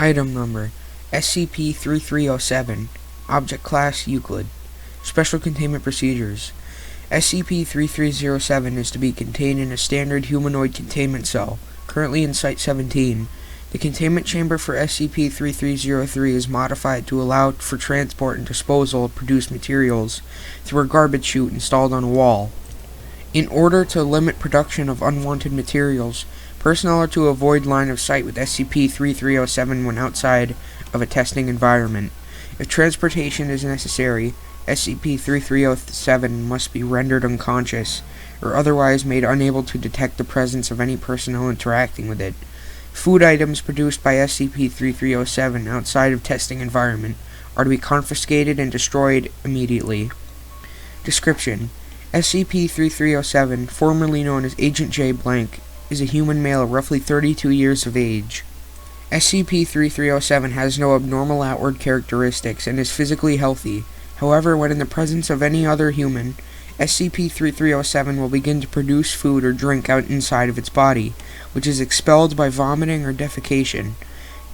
Item Number SCP-3307 Object Class Euclid Special Containment Procedures SCP-3307 is to be contained in a standard humanoid containment cell, currently in Site-17. The containment chamber for SCP-3303 is modified to allow for transport and disposal of produced materials through a garbage chute installed on a wall. In order to limit production of unwanted materials, personnel are to avoid line of sight with SCP-3307 when outside of a testing environment. If transportation is necessary, SCP-3307 must be rendered unconscious, or otherwise made unable to detect the presence of any personnel interacting with it. Food items produced by SCP-3307 outside of testing environment are to be confiscated and destroyed immediately. Description: SCP-3307, formerly known as Agent J. Blank, is a human male roughly 32 years of age. SCP-3307 has no abnormal outward characteristics and is physically healthy. However, when in the presence of any other human, SCP-3307 will begin to produce food or drink out inside of its body, which is expelled by vomiting or defecation.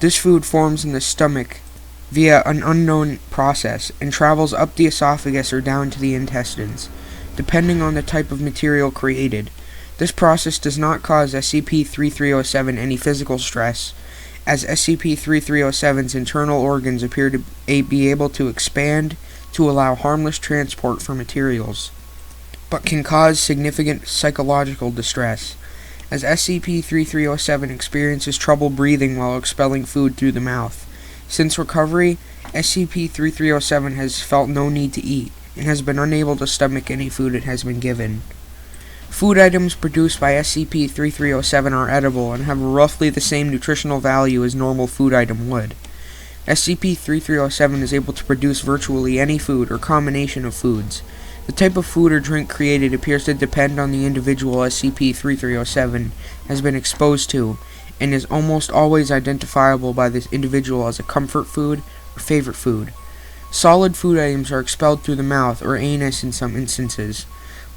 This food forms in the stomach via an unknown process and travels up the esophagus or down to the intestines, depending on the type of material created. This process does not cause SCP-3307 any physical stress, as SCP-3307's internal organs appear to be able to expand to allow harmless transport for materials, but can cause significant psychological distress, as SCP-3307 experiences trouble breathing while expelling food through the mouth. Since recovery, SCP-3307 has felt no need to eat, and has been unable to stomach any food it has been given. Food items produced by SCP-3307 are edible and have roughly the same nutritional value as normal food item would. SCP-3307 is able to produce virtually any food or combination of foods. The type of food or drink created appears to depend on the individual SCP-3307 has been exposed to, and is almost always identifiable by this individual as a comfort food or favorite food. Solid food items are expelled through the mouth or anus in some instances.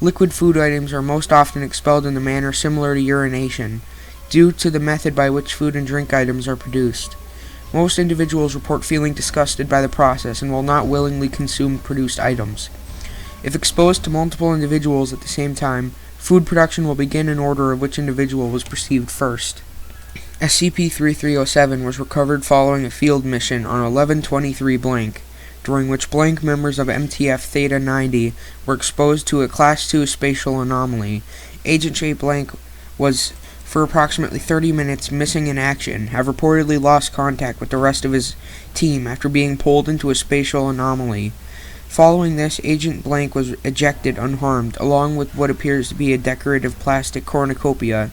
Liquid food items are most often expelled in a manner similar to urination, due to the method by which food and drink items are produced. Most individuals report feeling disgusted by the process and will not willingly consume produced items. If exposed to multiple individuals at the same time, food production will begin in order of which individual was perceived first. SCP-3307 was recovered following a field mission on 11/23 blank, during which blank members of MTF Theta 90 were exposed to a Class II spatial anomaly. Agent J. Blank was, for approximately 30 minutes, missing in action, have reportedly lost contact with the rest of his team after being pulled into a spatial anomaly. Following this, Agent Blank was ejected unharmed, along with what appears to be a decorative plastic cornucopia,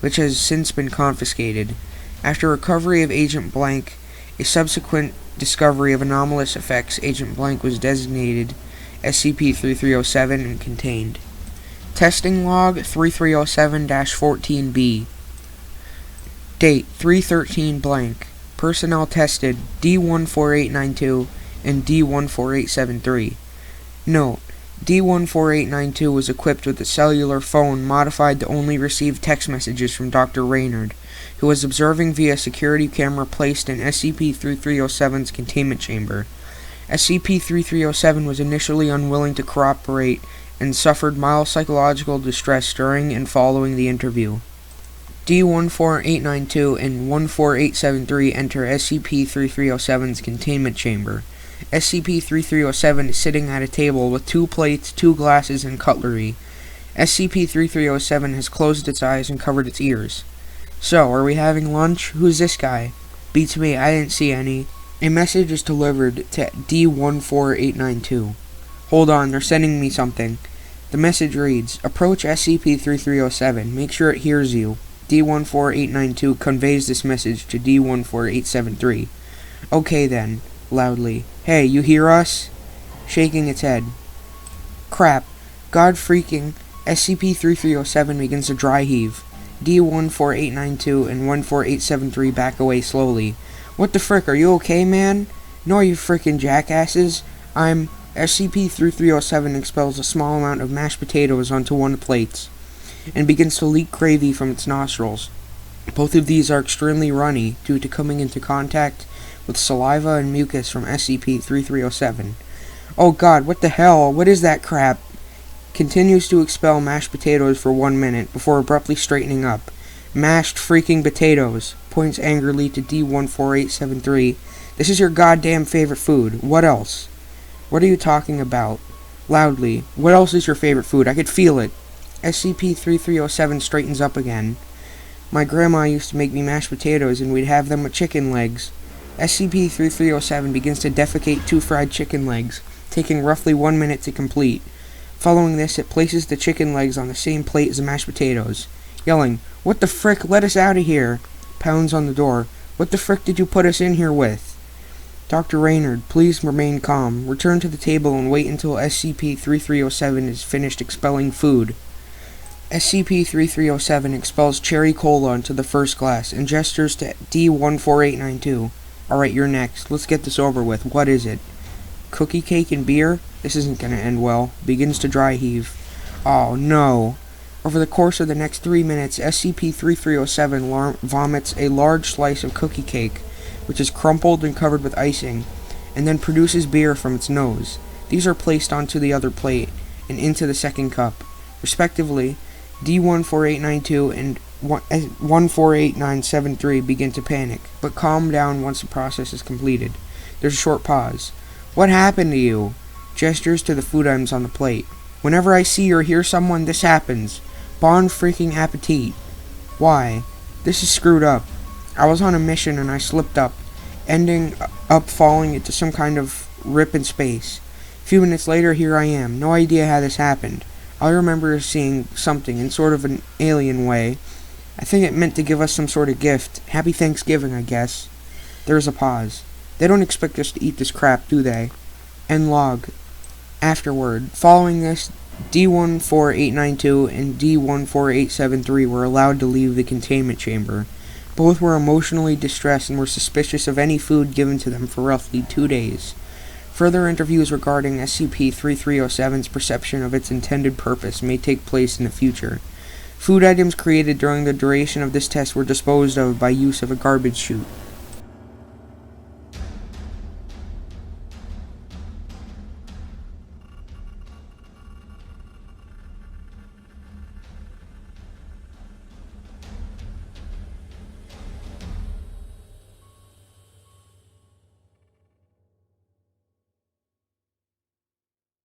which has since been confiscated. After recovery of Agent Blank, a subsequent discovery of anomalous effects, Agent Blank was designated SCP-3307 and contained. Testing Log 3307-14B. Date 3/13 blank. Personnel tested D14892 and D14873. Note: D14892 was equipped with a cellular phone modified to only receive text messages from Dr. Raynard, who was observing via security camera placed in SCP-3307's containment chamber. SCP-3307 was initially unwilling to cooperate and suffered mild psychological distress during and following the interview. D14892 and 14873 enter SCP-3307's containment chamber. SCP-3307 is sitting at a table with 2 plates, 2 glasses, and cutlery. SCP-3307 has closed its eyes and covered its ears. So, are we having lunch? Who's this guy? Beats me, I didn't see any. A message is delivered to D14892. Hold on, they're sending me something. The message reads, approach SCP-3307, make sure it hears you. D14892 conveys this message to D14873. Okay then, loudly. Hey, you hear us? Shaking its head. Crap. God freaking. SCP-3307 begins to dry heave. D14892 and 14873 back away slowly. What the frick, are you okay, man? No, you frickin' jackasses. SCP-3307 expels a small amount of mashed potatoes onto one plate, and begins to leak gravy from its nostrils. Both of these are extremely runny due to coming into contact with saliva and mucus from SCP-3307. Oh god, what the hell? What is that crap? Continues to expel mashed potatoes for 1 minute before abruptly straightening up. Mashed freaking potatoes. Points angrily to D14873. This is your goddamn favorite food. What else? What are you talking about? Loudly. What else is your favorite food? I could feel it. SCP-3307 straightens up again. My grandma used to make me mashed potatoes and we'd have them with chicken legs. SCP-3307 begins to defecate 2 fried chicken legs, taking roughly 1 minute to complete. Following this, it places the chicken legs on the same plate as the mashed potatoes, yelling, "What the frick? Let us out of here!" Pounds on the door. "What the frick did you put us in here with?" Dr. Raynard, please remain calm. Return to the table and wait until SCP-3307 is finished expelling food. SCP-3307 expels cherry cola into the first glass and gestures to D14892. Alright, you're next. Let's get this over with. What is it? Cookie cake and beer? This isn't gonna end well. Begins to dry heave. Oh no. Over the course of the next 3 minutes, SCP-3307 vomits a large slice of cookie cake, which is crumpled and covered with icing, and then produces beer from its nose. These are placed onto the other plate and into the second cup. Respectively, D14892 and 148973 begin to panic, but calm down once the process is completed. There's a short pause. What happened to you? Gestures to the food items on the plate. Whenever I see or hear someone, this happens. Bon freaking appetit. Why? This is screwed up. I was on a mission and I slipped up, ending up falling into some kind of rip in space. A few minutes later, here I am. No idea how this happened. All I remember is seeing something in sort of an alien way. I think it meant to give us some sort of gift. Happy Thanksgiving, I guess. There is a pause. They don't expect us to eat this crap, do they? End log. Afterward. Following this, D14892 and D14873 were allowed to leave the containment chamber. Both were emotionally distressed and were suspicious of any food given to them for roughly 2 days. Further interviews regarding SCP-3307's perception of its intended purpose may take place in the future. Food items created during the duration of this test were disposed of by use of a garbage chute.